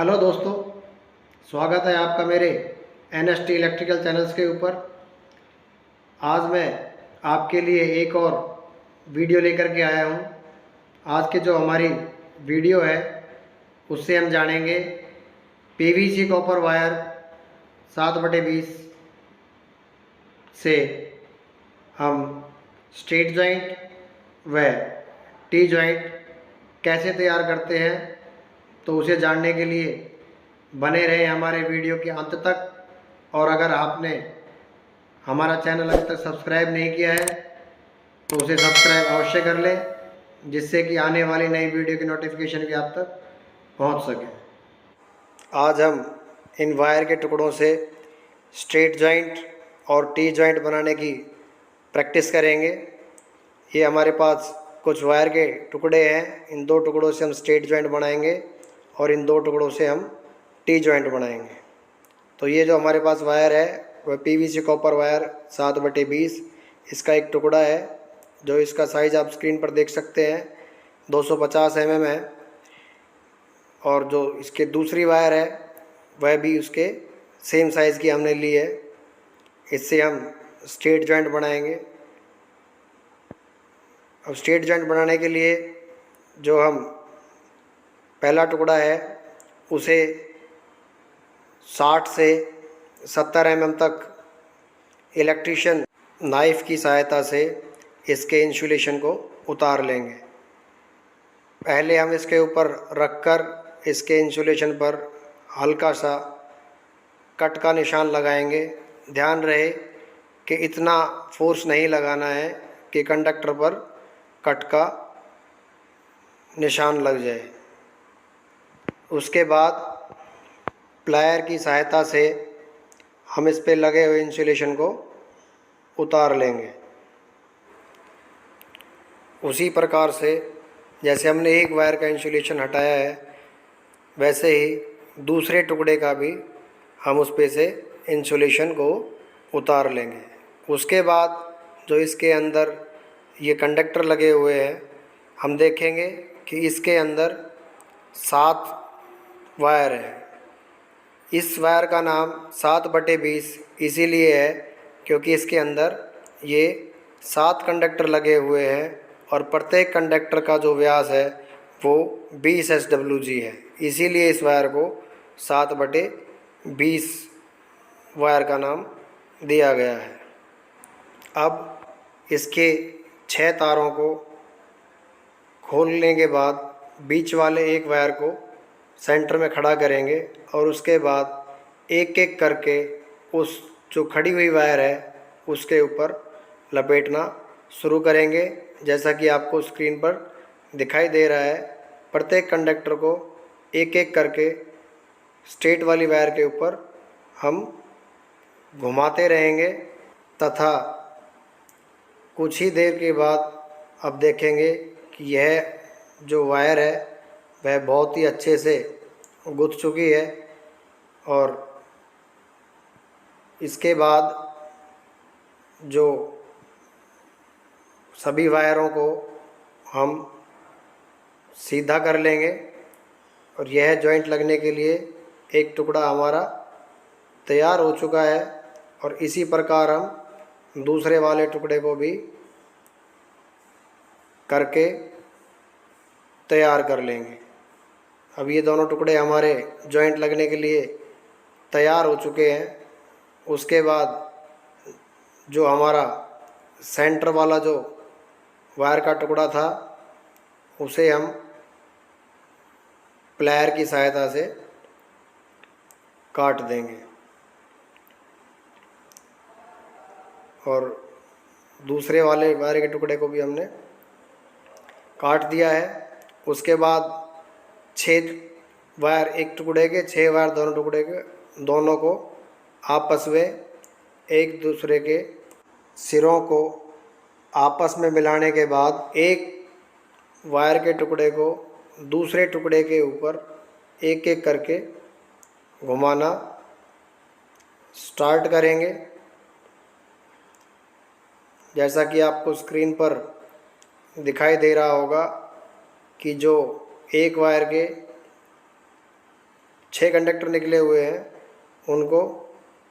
Hello दोस्तों, स्वागत है आपका मेरे NST इलेक्ट्रिकल चैनल्स के ऊपर। आज मैं आपके लिए एक और वीडियो लेकर के आया हूं। आज के जो हमारी वीडियो है उससे हम जानेंगे PVC कॉपर वायर 7/20 से हम स्ट्रेट जॉइंट व टी जॉइंट कैसे तैयार करते हैं। तो उसे जानने के लिए बने रहें हमारे वीडियो के अंत तक। और अगर आपने हमारा चैनल अभी तक सब्सक्राइब नहीं किया है तो उसे सब्सक्राइब अवश्य कर लें, जिससे कि आने वाली नई वीडियो की नोटिफिकेशन भी आप तक पहुंच सके। आज हम इन वायर के टुकड़ों से स्ट्रेट जॉइंट और टी जॉइंट बनाने की प्रैक्टिस करेंगे। ये हमारे पास कुछ वायर के टुकड़े हैं। इन दो टुकड़ों से हम स्ट्रेट जॉइंट बनाएंगे और इन दो टुकड़ों से हम टी जॉइंट बनाएंगे। तो ये जो हमारे पास वायर है वह PVC कॉपर वायर 7/20 इसका एक टुकड़ा है। जो इसका साइज़ आप स्क्रीन पर देख सकते हैं 250 mm है। और जो इसके दूसरी वायर है वह भी उसके सेम साइज़ की हमने ली है। इससे हम स्ट्रेट जॉइंट बनाएंगे। अब स्ट्रेट जॉइंट बनाने के लिए जो हम पहला टुकड़ा है उसे 60 से 70 mm तक इलेक्ट्रीशियन नाइफ़ की सहायता से इसके इंसुलेशन को उतार लेंगे। पहले हम इसके ऊपर रखकर इसके इंसुलेशन पर हल्का सा कट का निशान लगाएंगे। ध्यान रहे कि इतना फोर्स नहीं लगाना है कि कंडक्टर पर कट का निशान लग जाए। उसके बाद प्लायर की सहायता से हम इस पे लगे हुए इंसुलेशन को उतार लेंगे। उसी प्रकार से जैसे हमने एक वायर का इंसुलेशन हटाया है वैसे ही दूसरे टुकड़े का भी हम उस पे से इंसुलेशन को उतार लेंगे। उसके बाद जो इसके अंदर ये कंडक्टर लगे हुए हैं हम देखेंगे कि इसके अंदर 7 वायर हैं। इस वायर का नाम 7/20 इसीलिए है क्योंकि इसके अंदर ये 7 कंडक्टर लगे हुए हैं और प्रत्येक कंडक्टर का जो व्यास है वो 20 SWG है। इसीलिए इस वायर को 7/20 वायर का नाम दिया गया है। अब इसके 6 तारों को खोलने के बाद बीच वाले एक वायर को सेंटर में खड़ा करेंगे और उसके बाद एक एक करके उस जो खड़ी हुई वायर है उसके ऊपर लपेटना शुरू करेंगे। जैसा कि आपको स्क्रीन पर दिखाई दे रहा है, प्रत्येक कंडक्टर को एक एक करके स्ट्रेट वाली वायर के ऊपर हम घुमाते रहेंगे तथा कुछ ही देर के बाद अब देखेंगे कि यह जो वायर है वह बहुत ही अच्छे से गुथ चुकी है। और इसके बाद जो सभी वायरों को हम सीधा कर लेंगे और यह जॉइंट लगने के लिए एक टुकड़ा हमारा तैयार हो चुका है। और इसी प्रकार हम दूसरे वाले टुकड़े को भी करके तैयार कर लेंगे। अब ये दोनों टुकड़े हमारे जॉइंट लगने के लिए तैयार हो चुके हैं। उसके बाद जो हमारा सेंटर वाला जो वायर का टुकड़ा था उसे हम प्लायर की सहायता से काट देंगे और दूसरे वाले वायर के टुकड़े को भी हमने काट दिया है। उसके बाद 6 वायर एक टुकड़े के 6 वायर दोनों टुकड़े के दोनों को आपस में एक दूसरे के सिरों को आपस में मिलाने के बाद एक वायर के टुकड़े को दूसरे टुकड़े के ऊपर एक एक करके घुमाना स्टार्ट करेंगे। जैसा कि आपको स्क्रीन पर दिखाई दे रहा होगा कि जो एक वायर के 6 कंडक्टर निकले हुए हैं, उनको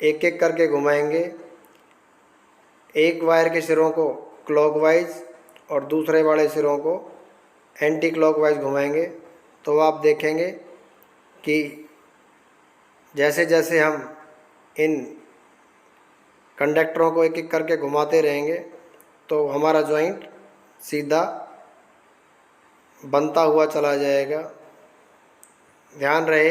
एक एक करके घुमाएंगे। एक वायर के सिरों को क्लॉकवाइज और दूसरे वाले सिरों को एंटी क्लॉकवाइज घुमाएंगे। तो आप देखेंगे कि जैसे जैसे हम इन कंडक्टरों को एक एक करके घुमाते रहेंगे तो हमारा जॉइंट सीधा बनता हुआ चला जाएगा। ध्यान रहे,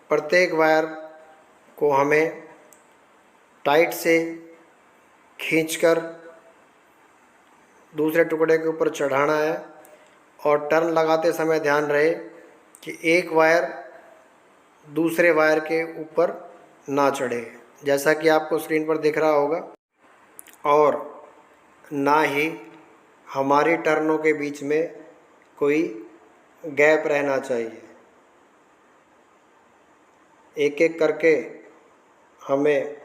प्रत्येक वायर को हमें टाइट से खींचकर दूसरे टुकड़े के ऊपर चढ़ाना है और टर्न लगाते समय ध्यान रहे कि एक वायर दूसरे वायर के ऊपर ना चढ़े, जैसा कि आपको स्क्रीन पर दिख रहा होगा, और ना ही हमारी टर्नों के बीच में कोई गैप रहना चाहिए। एक एक करके हमें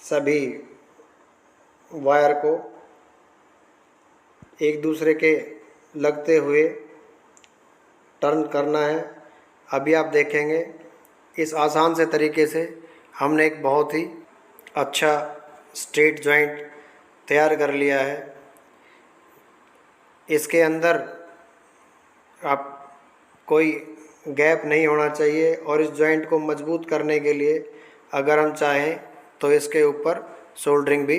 सभी वायर को एक दूसरे के लगते हुए टर्न करना है। अभी आप देखेंगे इस आसान से तरीके से हमने एक बहुत ही अच्छा स्ट्रेट जॉइंट तैयार कर लिया है। इसके अंदर आप कोई गैप नहीं होना चाहिए और इस जॉइंट को मजबूत करने के लिए अगर हम चाहें तो इसके ऊपर सोल्डरिंग भी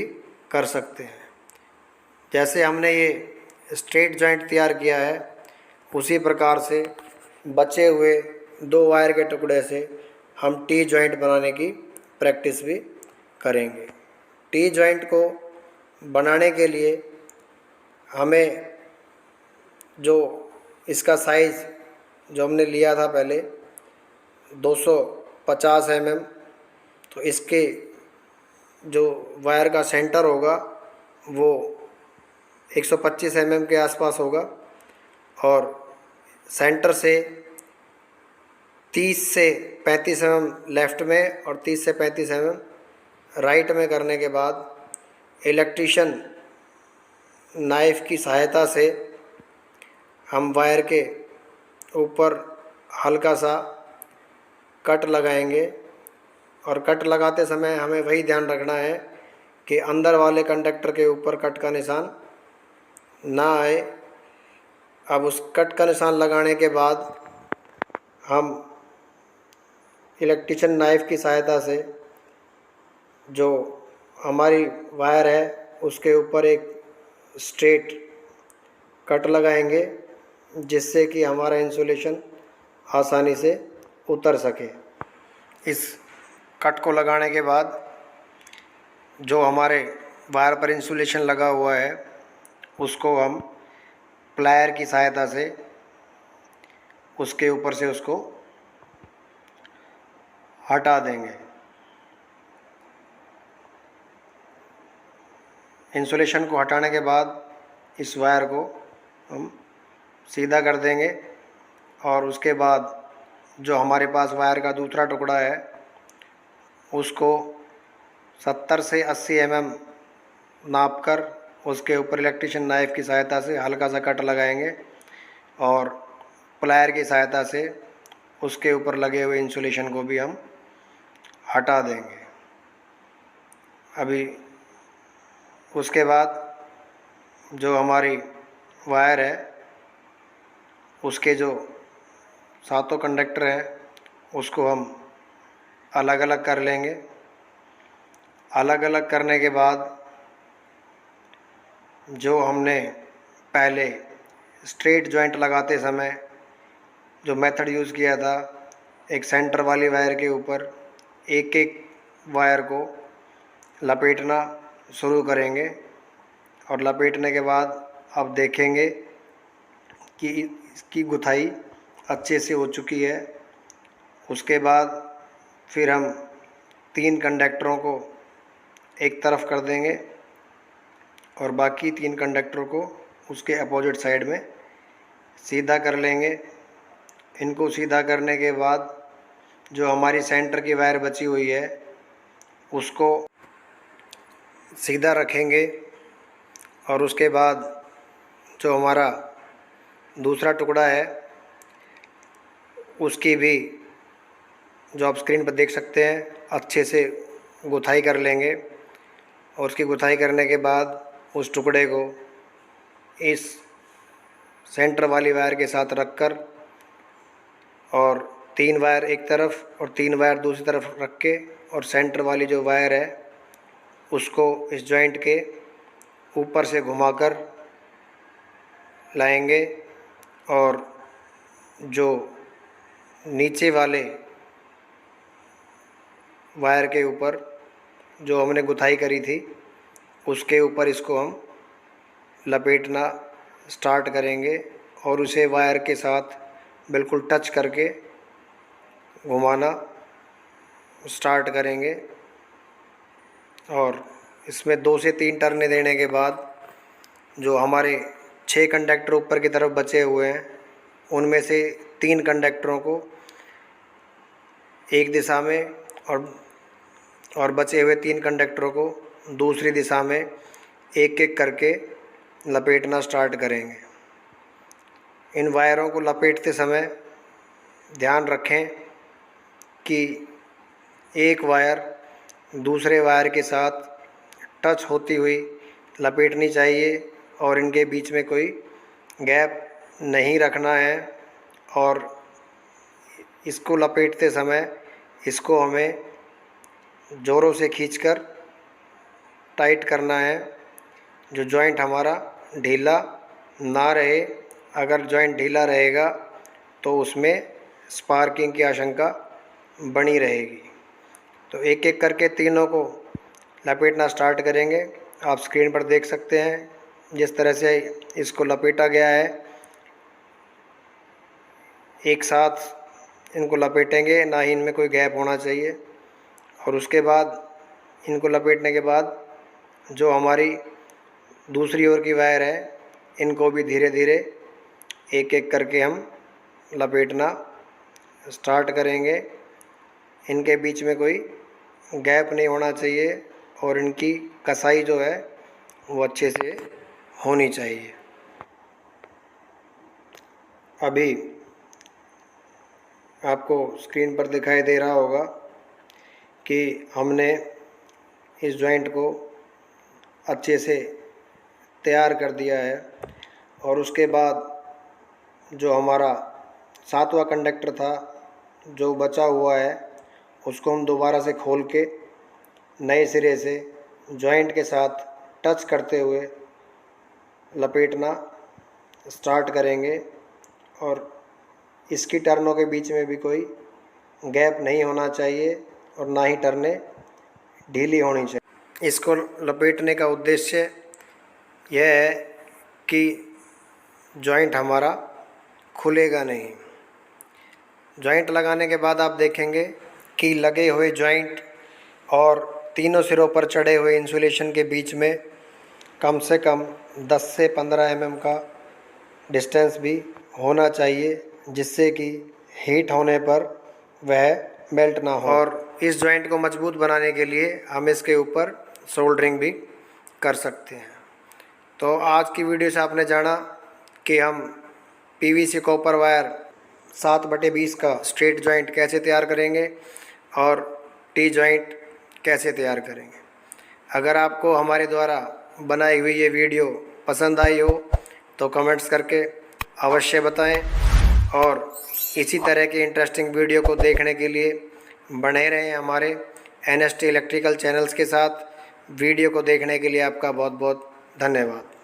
कर सकते हैं। जैसे हमने ये स्ट्रेट जॉइंट तैयार किया है, उसी प्रकार से बचे हुए 2 वायर के टुकड़े से हम टी जॉइंट बनाने की प्रैक्टिस भी करेंगे। टी जॉइंट को बनाने के लिए हमें जो इसका साइज़ जो हमने लिया था पहले 250 mm, तो इसके जो वायर का सेंटर होगा वो 125 mm के आसपास होगा और सेंटर से 30 से 35 mm लेफ़्ट में और 30 से 35 mm राइट में करने के बाद इलेक्ट्रीशियन नाइफ़ की सहायता से हम वायर के ऊपर हल्का सा कट लगाएंगे। और कट लगाते समय हमें वही ध्यान रखना है कि अंदर वाले कंडक्टर के ऊपर कट का निशान ना आए। अब उस कट का निशान लगाने के बाद हम इलेक्ट्रीशियन नाइफ़ की सहायता से जो हमारी वायर है उसके ऊपर एक स्ट्रेट कट लगाएंगे, जिससे कि हमारा इंसुलेशन आसानी से उतर सके। इस कट को लगाने के बाद जो हमारे वायर पर इंसुलेशन लगा हुआ है उसको हम प्लायर की सहायता से उसके ऊपर से उसको हटा देंगे। इंसुलेशन को हटाने के बाद इस वायर को हम सीधा कर देंगे और उसके बाद जो हमारे पास वायर का दूसरा टुकड़ा है उसको 70 से 80 mm नाप कर उसके ऊपर इलेक्ट्रीशियन नाइफ़ की सहायता से हल्का सा कट लगाएंगे और प्लायर की सहायता से उसके ऊपर लगे हुए इंसुलेशन को भी हम हटा देंगे। अभी उसके बाद जो हमारी वायर है उसके जो 7 कंडक्टर हैं उसको हम अलग अलग कर लेंगे। अलग अलग करने के बाद जो हमने पहले स्ट्रेट जॉइंट लगाते समय जो मेथड यूज़ किया था, एक सेंटर वाली वायर के ऊपर एक एक वायर को लपेटना शुरू करेंगे और लपेटने के बाद अब देखेंगे कि इसकी गुथाई अच्छे से हो चुकी है। उसके बाद फिर हम 3 कंडक्टरों को एक तरफ कर देंगे और बाकी 3 कंडक्टरों को उसके अपोजिट साइड में सीधा कर लेंगे। इनको सीधा करने के बाद जो हमारी सेंटर की वायर बची हुई है उसको सीधा रखेंगे और उसके बाद जो हमारा दूसरा टुकड़ा है उसकी भी जो आप स्क्रीन पर देख सकते हैं अच्छे से गुथाई कर लेंगे। और उसकी गुथाई करने के बाद उस टुकड़े को इस सेंटर वाली वायर के साथ रखकर और 3 वायर एक तरफ और 3 वायर दूसरी तरफ रख के और सेंटर वाली जो वायर है उसको इस जॉइंट के ऊपर से घुमाकर लाएंगे और जो नीचे वाले वायर के ऊपर जो हमने गुथाई करी थी उसके ऊपर इसको हम लपेटना स्टार्ट करेंगे और उसे वायर के साथ बिल्कुल टच करके घुमाना स्टार्ट करेंगे। और इसमें 2 से 3 टर्ने देने के बाद जो हमारे 6 कंडक्टर ऊपर की तरफ बचे हुए हैं उनमें से 3 कंडक्टरों को एक दिशा में और बचे हुए 3 कंडक्टरों को दूसरी दिशा में एक एक करके लपेटना स्टार्ट करेंगे। इन वायरों को लपेटते समय ध्यान रखें कि एक वायर दूसरे वायर के साथ टच होती हुई लपेटनी चाहिए और इनके बीच में कोई गैप नहीं रखना है। और इसको लपेटते समय इसको हमें ज़ोरों से खींचकर टाइट करना है, जो जॉइंट हमारा ढीला ना रहे। अगर जॉइंट ढीला रहेगा तो उसमें स्पार्किंग की आशंका बनी रहेगी। तो एक एक करके तीनों को लपेटना स्टार्ट करेंगे। आप स्क्रीन पर देख सकते हैं जिस तरह से इसको लपेटा गया है। एक साथ इनको लपेटेंगे, ना ही इनमें कोई गैप होना चाहिए। और उसके बाद इनको लपेटने के बाद जो हमारी दूसरी ओर की वायर है इनको भी धीरे धीरे एक एक करके हम लपेटना स्टार्ट करेंगे। इनके बीच में कोई गैप नहीं होना चाहिए और इनकी कसाई जो है वो अच्छे से होनी चाहिए। अभी आपको स्क्रीन पर दिखाई दे रहा होगा कि हमने इस जॉइंट को अच्छे से तैयार कर दिया है। और उसके बाद जो हमारा 7वां कंडक्टर था जो बचा हुआ है उसको हम दोबारा से खोल के नए सिरे से जॉइंट के साथ टच करते हुए लपेटना स्टार्ट करेंगे। और इसकी टर्नों के बीच में भी कोई गैप नहीं होना चाहिए और ना ही टर्नें ढीली होनी चाहिए। इसको लपेटने का उद्देश्य यह है कि जॉइंट हमारा खुलेगा नहीं। जॉइंट लगाने के बाद आप देखेंगे कि लगे हुए जॉइंट और तीनों सिरों पर चढ़े हुए इंसुलेशन के बीच में कम से कम 10 से 15 mm का डिस्टेंस भी होना चाहिए, जिससे कि हीट होने पर वह मेल्ट ना हो। और इस जॉइंट को मजबूत बनाने के लिए हम इसके ऊपर सोल्डरिंग भी कर सकते हैं। तो आज की वीडियो से आपने जाना कि हम पीवीसी कॉपर वायर 7/20 का स्ट्रेट जॉइंट कैसे तैयार करेंगे और टी जॉइंट कैसे तैयार करेंगे। अगर आपको हमारे द्वारा बनाई हुई ये वीडियो पसंद आई हो तो कमेंट्स करके अवश्य बताएं और इसी तरह के इंटरेस्टिंग वीडियो को देखने के लिए बने रहें हमारे NST इलेक्ट्रिकल चैनल्स के साथ। वीडियो को देखने के लिए आपका बहुत बहुत धन्यवाद।